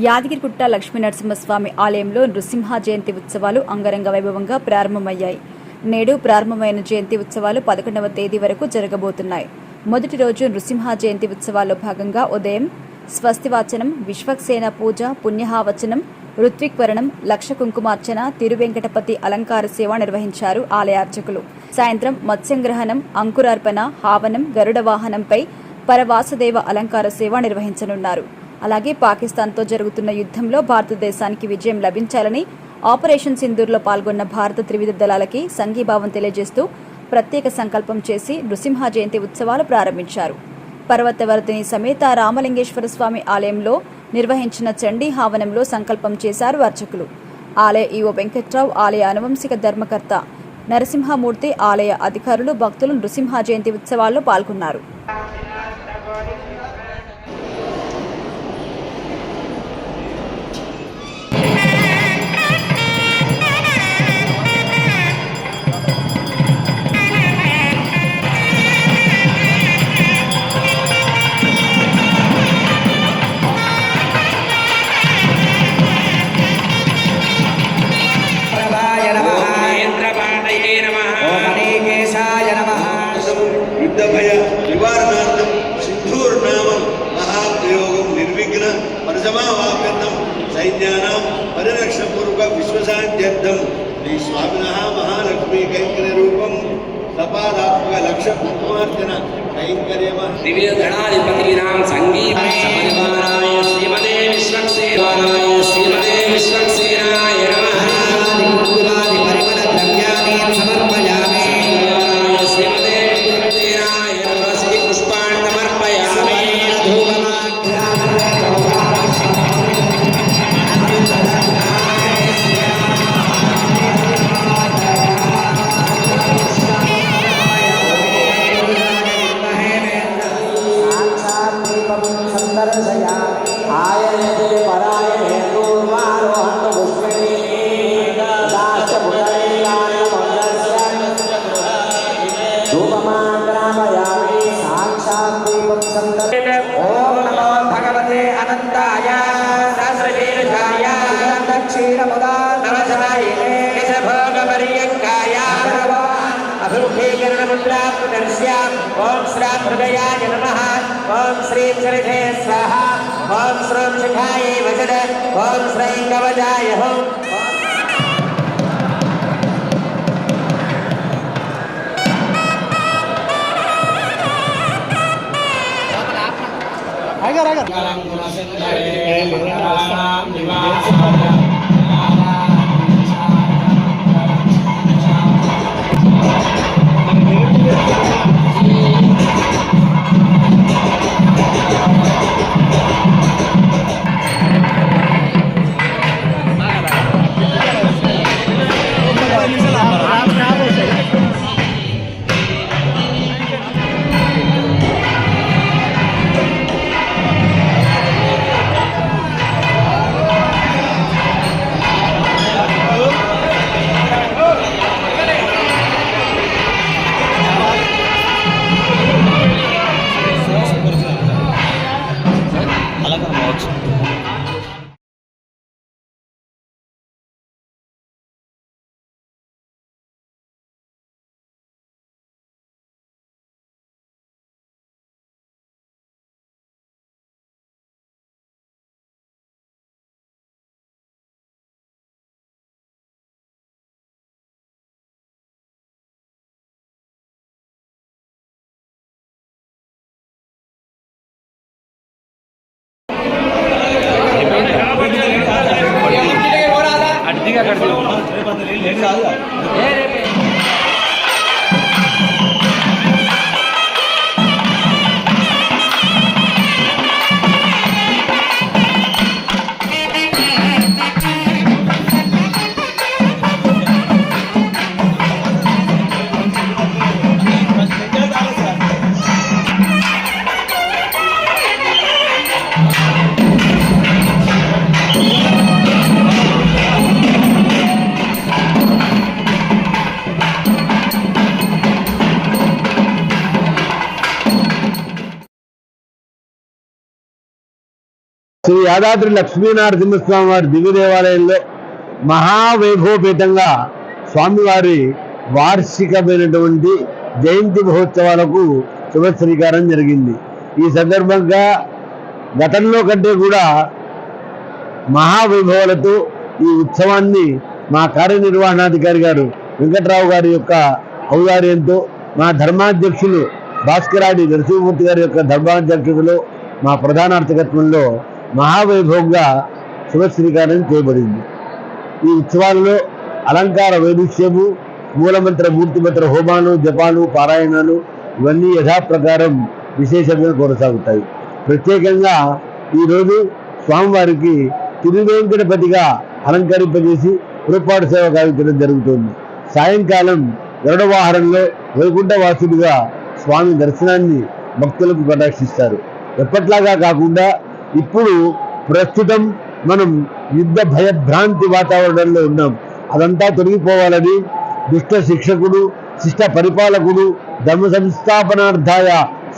యాదగిరిగుట్ట లక్ష్మీనరసింహస్వామి ఆలయంలో నృసింహ జయంతి ఉత్సవాలు అంగరంగ వైభవంగా ప్రారంభమయ్యాయి. నేడు ప్రారంభమైన జయంతి ఉత్సవాలు 11వ తేదీ వరకు జరగబోతున్నాయి. మొదటి రోజు నృసింహ జయంతి ఉత్సవాల్లో భాగంగా ఉదయం స్వస్తివాచనం, విశ్వక్సేన పూజ, పుణ్యహావచనం, ఋత్విక్వరణం, లక్ష కుంకుమార్చన, తిరువెంకటపతి అలంకార సేవ నిర్వహించారు ఆలయ అర్చకులు. సాయంత్రం మత్స్యంగ్రహణం, అంకురార్పణ, హావనం, గరుడ వాహనంపై పరవాసుదేవ అలంకార సేవ నిర్వహించనున్నారు. అలాగే పాకిస్తాన్తో జరుగుతున్న యుద్ధంలో భారతదేశానికి విజయం లభించాలని ఆపరేషన్ సింధూర్లో పాల్గొన్న భారత త్రివిధ దళాలకి సంఘీభావం తెలియజేస్తూ ప్రత్యేక సంకల్పం చేసి నృసింహ జయంతి ఉత్సవాలు ప్రారంభించారు. పర్వతవర్ధిని సమేత రామలింగేశ్వర స్వామి ఆలయంలో నిర్వహించిన చండీ హావనంలో సంకల్పం చేశారు అర్చకులు. ఆలయ ఈవో వెంకట్రావు, ఆలయ అనువంశిక ధర్మకర్త నరసింహమూర్తి, ఆలయ అధికారులు, భక్తులు నృసింహ జయంతి ఉత్సవాల్లో పాల్గొన్నారు. युद्धभय निवारणार्थं सिन्धूर्नामं महाप्रयोगं निर्विघ्न परसमावाप्यर्थं सैन्यानां परिरक्षणपूर्वक विश्वशान्त्यर्थं श्री स्वामिनः महालक्ष्मी कैंकर्यरूपं सपादात्मक लक्ष कुंकुमार्चन कैंकर्यम दिव्यगणाधिपतीनां संगीतसमन्वयाय श्रीमते विश्वक्सेनाय श्रीमते विश्वक्सेनाय नमः। कुंकुमादि परिमल द्रव्याणि समर्पयामि। श्रीमते विश्वक्सेनाय नमः। श्री पुष्पाणि समर्पयामि। ओम नमो भगवते अनंताय सहस्रशीर्षाय दक्षिणमुदानवसायिने भोगपर्यङ्काय अभिमुखीकरणमुद्राप्रदर्श्य ओम श्राद्धृदयाय नमः। ओम श्रीं सरिते स्वाहा। ओम श्रीं शिखायै वचन। ओम श्रीं कवचाय हुं। శ్రీ యాదాద్రి లక్ష్మీనరసింహస్వామి వారి దివ్య దేవాలయంలో మహావైభవపేతంగా స్వామివారి వార్షికమైనటువంటి జయంతి మహోత్సవాలకు శుభ శ్రీకారం జరిగింది. ఈ సందర్భంగా గతంలో కంటే కూడా మహావైభవాలతో ఈ ఉత్సవాన్ని మా కార్యనిర్వహణాధికారి గారు వెంకట్రావు గారి యొక్క ఔదార్యంతో, మా ధర్మాధ్యక్షులు భాస్కరాడి నరసింహమూర్తి గారి యొక్క ధర్మాధ్యక్షతలో, మా ప్రధాన అర్చకత్వంలో మహావైభవంగా శుభ శ్రీకారం చేయబడింది. ఈ ఉత్సవాలలో అలంకార వైదుష్యము, మూలమంత్ర మూర్తిమంత్ర హోమాలు, జపాలు, పారాయణాలు ఇవన్నీ యథాప్రకారం విశేషంగా కొనసాగుతాయి. ప్రత్యేకంగా ఈరోజు స్వామివారికి తిరువేంకటపతిగా అలంకరింపజేసి పురపాటు సేవ గావించడం జరుగుతుంది. సాయంకాలం గరుడ వాహనంలో వైకుంఠవాసుడిగా స్వామి దర్శనాన్ని భక్తులకు కటాక్షిస్తారు. ఎప్పట్లాగా కాకుండా ఇప్పుడు ప్రస్తుతం మనం యుద్ధ భయభ్రాంతి వాతావరణంలో ఉన్నాం. అదంతా తొలగిపోవాలని దుష్ట శిక్షకుడు, శిష్ట పరిపాలకుడు, ధర్మ సంస్థాపనార్థాయ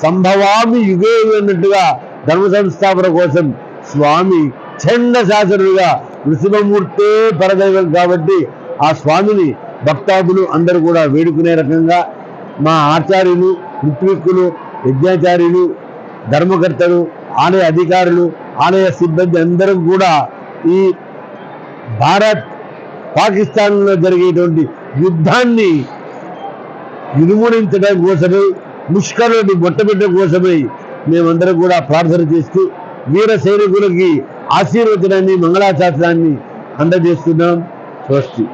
సంభవామి యుగే అన్నట్టుగా ధర్మ సంస్థాపన కోసం స్వామి చండ శాసనుడుగా నృసింహమూర్తే పరదైవం కాబట్టి ఆ స్వామిని భక్తాదులు అందరూ కూడా వేడుకునే రకంగా మా ఆచార్యులు, ఋత్విక్కులు, యజ్ఞాచార్యులు, ధర్మకర్తలు, ఆలయ అధికారులు, ఆలయ సిబ్బంది అందరం కూడా ఈ భారత్ పాకిస్తాన్లో జరిగేటువంటి యుద్ధాన్ని నిర్మూలించడం కోసమై, ముష్కరుని మొట్టబెట్టడం కోసమై మేమందరం కూడా ప్రార్థన చేస్తూ వీర సైనికులకి ఆశీర్వచనాన్ని, మంగళాశాసనాన్ని అందజేస్తున్నాం. స్వస్తి.